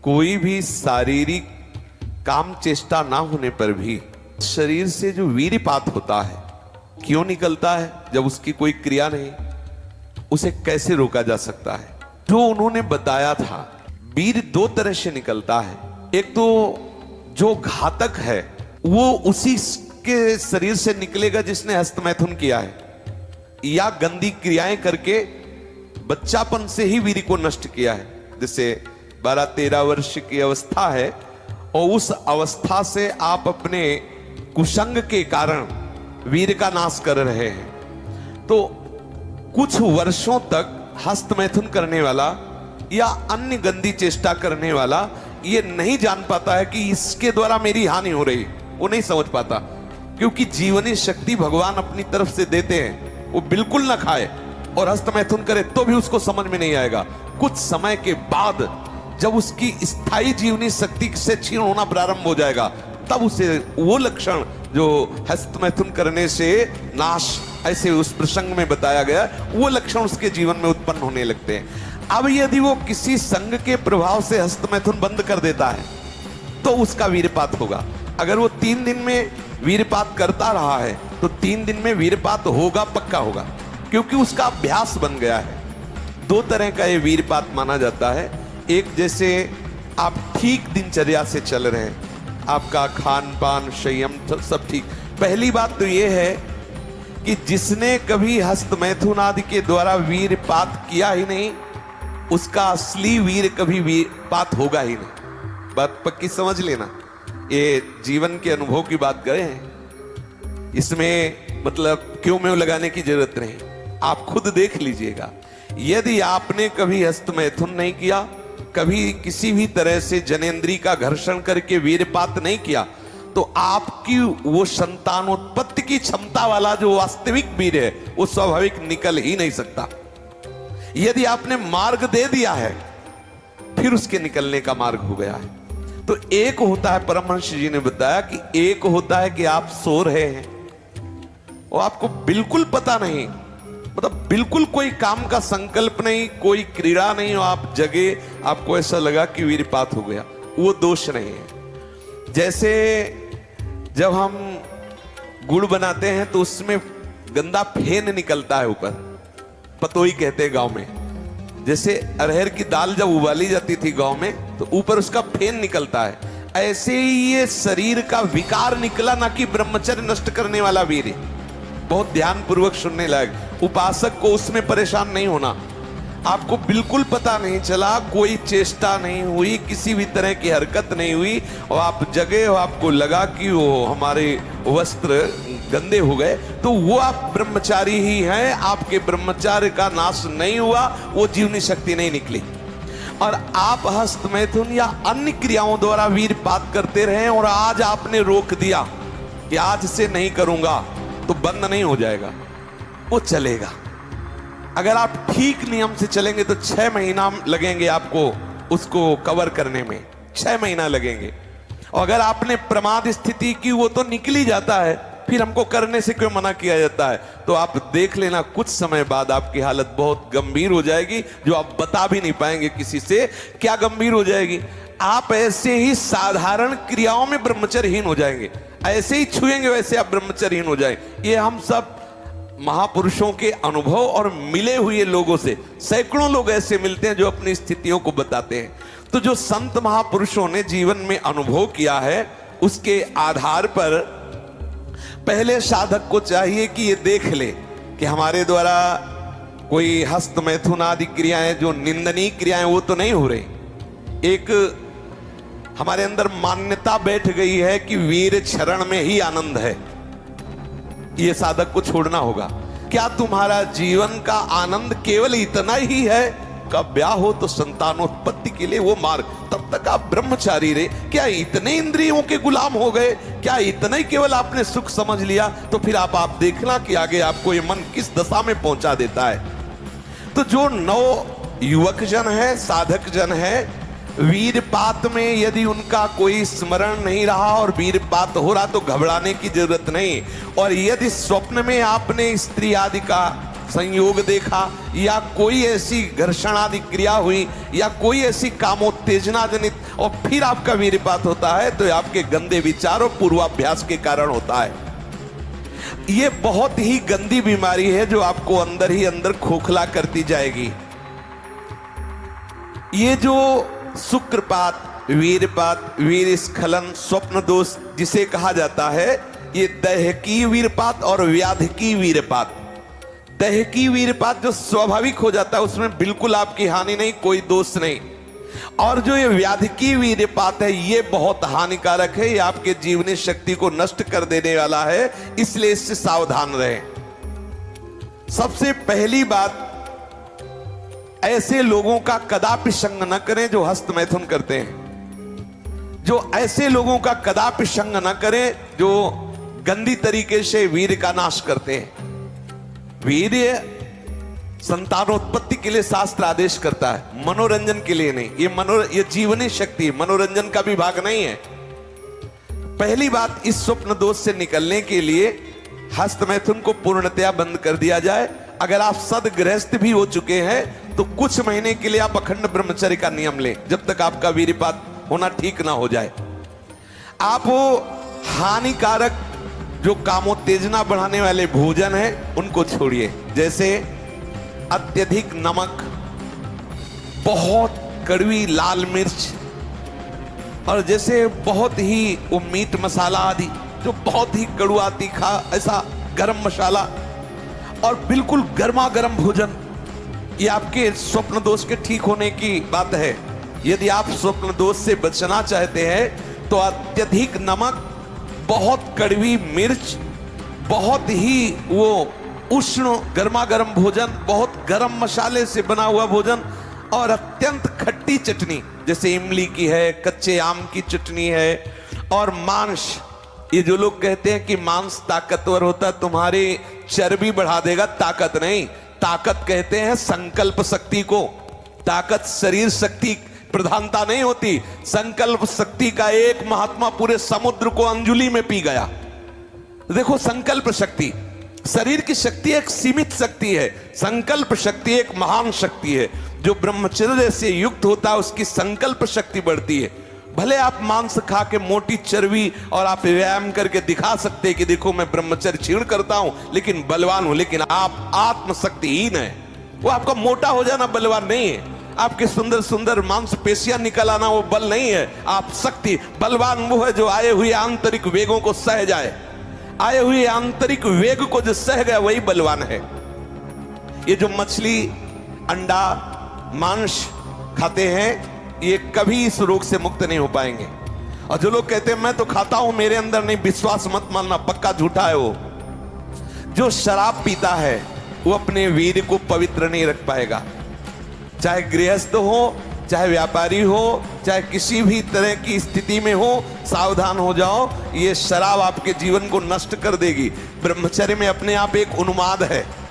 कोई भी शारीरिक काम चेष्टा ना होने पर भी शरीर से जो वीर्यपात होता है क्यों निकलता है जब उसकी कोई क्रिया नहीं, उसे कैसे रोका जा सकता है? जो उन्होंने बताया था, वीर्य दो तरह से निकलता है। एक तो जो घातक है वो उसी के शरीर से निकलेगा जिसने हस्तमैथुन किया है या गंदी क्रियाएं करके बच्चापन से ही वीर्य को नष्ट किया है। जैसे 12-13 वर्ष की अवस्था है और उस अवस्था से आप अपने कुसंग के कारण वीर्य का नाश कर रहे हैं, तो कुछ वर्षों तक हस्तमैथुन करने वाला या अन्य गंदी चेष्टा करने वाला ये नहीं जान पाता है कि इसके द्वारा मेरी हानि हो रही, वो नहीं समझ पाता, क्योंकि जीवनी शक्ति भगवान अपनी तरफ से देते हैं। वो बिल्कुल ना खाए और हस्तमैथुन करे तो भी उसको समझ में नहीं आएगा। कुछ समय के बाद जब उसकी स्थायी जीवनी शक्ति से क्षीण होना प्रारंभ हो जाएगा, तब उसे वो लक्षण जो हस्तमैथुन करने से नाश ऐसे उस प्रसंग में बताया गया, वो लक्षण उसके जीवन में उत्पन्न होने लगते हैं। अब यदि वो किसी संग के प्रभाव से हस्तमैथुन बंद कर देता है तो उसका वीर्यपात होगा। अगर वो 3 दिन में वीर्यपात करता रहा है तो 3 दिन में वीर्यपात होगा, पक्का होगा, क्योंकि उसका अभ्यास बन गया है। 2 तरह का ये वीर्यपात माना जाता है। एक, जैसे आप ठीक दिनचर्या से चल रहे हैं, आपका खान पान संयम सब ठीक। पहली बात तो ये है कि जिसने कभी हस्तमैथुन आदि के द्वारा वीर्यपात किया ही नहीं, उसका असली वीर्य कभी वीर्यपात होगा ही नहीं। बात पक्की समझ लेना, ये जीवन के अनुभव की बात करें, इसमें मतलब क्यों में लगाने की जरूरत नहीं, आप खुद देख लीजिएगा। यदि आपने कभी हस्तमैथुन नहीं किया, कभी किसी भी तरह से जनेंद्री का घर्षण करके वीर्यपात नहीं किया, तो आपकी वो संतानोत्पत्ति की क्षमता वाला जो वास्तविक वीर्य है वो स्वाभाविक निकल ही नहीं सकता। यदि आपने मार्ग दे दिया है, फिर उसके निकलने का मार्ग हो गया है। तो एक होता है, परमहंस जी ने बताया कि एक होता है कि आप सो रहे हैं और आपको बिल्कुल पता नहीं, मतलब बिल्कुल कोई काम का संकल्प नहीं, कोई क्रीड़ा नहीं, और आप जगे, आपको ऐसा लगा कि वीर्यपात हो गया, वो दोष नहीं है। जैसे जब हम गुड़ बनाते हैं तो उसमें गंदा फेन निकलता है ऊपर, पतोई कहते हैं गांव में। जैसे अरहर की दाल जब उबाली जाती थी गांव में तो ऊपर उसका फेन निकलता है, ऐसे ही ये शरीर का विकार निकला, ना कि ब्रह्मचर्य नष्ट करने वाला वीर्य। बहुत ध्यान पूर्वक सुनने लायक। उपासक को उसमें परेशान नहीं होना। आपको बिल्कुल पता नहीं चला, कोई चेष्टा नहीं हुई, किसी भी तरह की हरकत नहीं हुई, और आप जगे हो, आपको लगा कि वो हमारे वस्त्र गंदे हो गए, तो वो आप ब्रह्मचारी ही हैं, आपके ब्रह्मचार्य का नाश नहीं हुआ, वो जीवनी शक्ति नहीं निकली। और आप हस्तमैथुन या अन्य क्रियाओं द्वारा वीर्यपात करते रहे और आज आपने रोक दिया कि आज से नहीं करूंगा, तो बंद नहीं हो जाएगा, वो चलेगा। अगर आप ठीक नियम से चलेंगे तो 6 महीना लगेंगे आपको उसको कवर करने में, 6 महीना लगेंगे। और अगर आपने प्रमाद स्थिति की, वो तो निकल ही जाता है, फिर हमको करने से क्यों मना किया जाता है? तो आप देख लेना, कुछ समय बाद आपकी हालत बहुत गंभीर हो जाएगी, जो आप बता भी नहीं पाएंगे किसी से। क्या गंभीर हो जाएगी? आप ऐसे ही साधारण क्रियाओं में ब्रह्मचर्यहीन हो जाएंगे, ऐसे ही छुएंगे वैसे आप ब्रह्मचर्यहीन हो जाएंगे। ये हम सब महापुरुषों के अनुभव और मिले हुए लोगों से, सैकड़ों लोग ऐसे मिलते हैं जो अपनी स्थितियों को बताते हैं। तो जो संत महापुरुषों ने जीवन में अनुभव किया है, उसके आधार पर पहले साधक को चाहिए कि ये देख ले कि हमारे द्वारा कोई हस्तमैथुन आदि क्रियाएं, जो निंदनीय क्रियाएं, वो तो नहीं हो रही। एक हमारे अंदर मान्यता बैठ गई है कि वीर चरण में ही आनंद है, ये साधक को छोड़ना होगा। क्या तुम्हारा जीवन का आनंद केवल इतना ही है? का ब्याह हो तो संतानोत्पत्ति के लिए वो मार्ग, तब तक आप ब्रह्मचारी रहे। क्या इतने इंद्रियों के गुलाम हो गए? क्या इतना ही केवल आपने सुख समझ लिया? तो फिर आप देखना कि आगे आपको ये मन किस दशा में पहुंचा देता है। तो जो नव युवक जन है, साधक जन है, वीर्यपात में यदि उनका कोई स्मरण नहीं रहा और वीर्यपात हो रहा तो घबराने की जरूरत नहीं। और यदि स्वप्न में आपने स्त्री आदि का संयोग देखा, या कोई ऐसी घर्षण आदि क्रिया हुई, या कोई ऐसी कामोत्तेजना जनित, और फिर आपका वीर्यपात होता है, तो आपके गंदे विचार और पूर्वाभ्यास के कारण होता है। ये बहुत ही गंदी बीमारी है जो आपको अंदर ही अंदर खोखला करती जाएगी। ये जो शुक्रपात, वीरपात, वीर स्खलन, स्वप्न दोष जिसे कहा जाता है, ये दैहिकी वीरपात और व्याधिकी वीरपात। दैहिकी वीरपात जो स्वाभाविक हो जाता है, उसमें बिल्कुल आपकी हानि नहीं, कोई दोष नहीं। और जो ये व्याधिकी वीरपात है, ये बहुत हानिकारक है, ये आपके जीवनी शक्ति को नष्ट कर देने वाला है, इसलिए इससे सावधान रहें। सबसे पहली बात, ऐसे लोगों का कदापि संग न करें जो हस्त मैथुन करते हैं। जो ऐसे लोगों का कदापि संग न करें जो गंदी तरीके से वीर्य का नाश करते हैं। वीर्य संतानोत्पत्ति के लिए शास्त्र आदेश करता है, मनोरंजन के लिए नहीं। ये जीवनी शक्ति है, मनोरंजन का भी भाग नहीं है। पहली बात, इस स्वप्न दोष से निकलने के लिए हस्त मैथुन को पूर्णतया बंद कर दिया जाए। अगर आप सदगृहस्थ भी हो चुके हैं तो कुछ महीने के लिए आप अखंड ब्रह्मचर्य का नियम लें, जब तक आपका वीर्यपात होना ठीक ना हो जाए। आप वो हानिकारक जो कामोत्तेजना बढ़ाने वाले भोजन है उनको छोड़िए, जैसे अत्यधिक नमक, बहुत कड़वी लाल मिर्च, और जैसे बहुत ही वो मीट मसाला आदि जो बहुत ही कड़वा तीखा, ऐसा गरम मसाला, और बिल्कुल गर्मा गर्म भोजन, ये आपके स्वप्न दोष के ठीक होने की बात है। यदि आप स्वप्न दोष से बचना चाहते हैं तो अत्यधिक नमक, बहुत कड़वी मिर्च, बहुत ही वो उष्ण गर्मा गर्म भोजन, बहुत गर्म मसाले से बना हुआ भोजन, और अत्यंत खट्टी चटनी, जैसे इमली की है, कच्चे आम की चटनी है, और मांस। ये जो लोग कहते हैं कि मांस ताकतवर होता है, तुम्हारी चर्बी बढ़ा देगा, ताकत नहीं। ताकत कहते हैं संकल्प शक्ति को। ताकत शरीर शक्ति प्रधानता नहीं होती। संकल्प शक्ति का एक महात्मा पूरे समुद्र को अंजुलि में पी गया। देखो, संकल्प शक्ति, शरीर की शक्ति एक सीमित शक्ति है, संकल्प शक्ति एक महान शक्ति है। जो ब्रह्मचर्य से युक्त होता है उसकी संकल्प शक्ति बढ़ती है। भले आप मांस खा के मोटी चर्बी और आप व्यायाम करके दिखा सकते हैं कि देखो मैं ब्रह्मचर्य क्षीण करता हूं लेकिन बलवान हूं, लेकिन आप आत्मशक्तिहीन है। वो आपका मोटा हो जाना बलवान नहीं है, आपके सुंदर सुंदर मांसपेशियां निकल आना वो बल नहीं है। आप शक्ति, बलवान वो है जो आए हुए आंतरिक वेगों को सह जाए। आए हुए आंतरिक वेग को जो सह गया वही बलवान है। ये जो मछली, अंडा, मांस खाते हैं, ये कभी इस रोग से मुक्त नहीं हो पाएंगे। और जो लोग कहते हैं मैं तो खाता हूं, मेरे अंदर नहीं, विश्वास मत मानना, पक्का झूठा है वो। जो शराब पीता है वो अपने वीर्य को पवित्र नहीं रख पाएगा। चाहे गृहस्थ हो, चाहे व्यापारी हो, चाहे किसी भी तरह की स्थिति में हो, सावधान हो जाओ, ये शराब आपके जीवन को नष्ट कर देगी। ब्रह्मचर्य में अपने आप एक उन्माद है,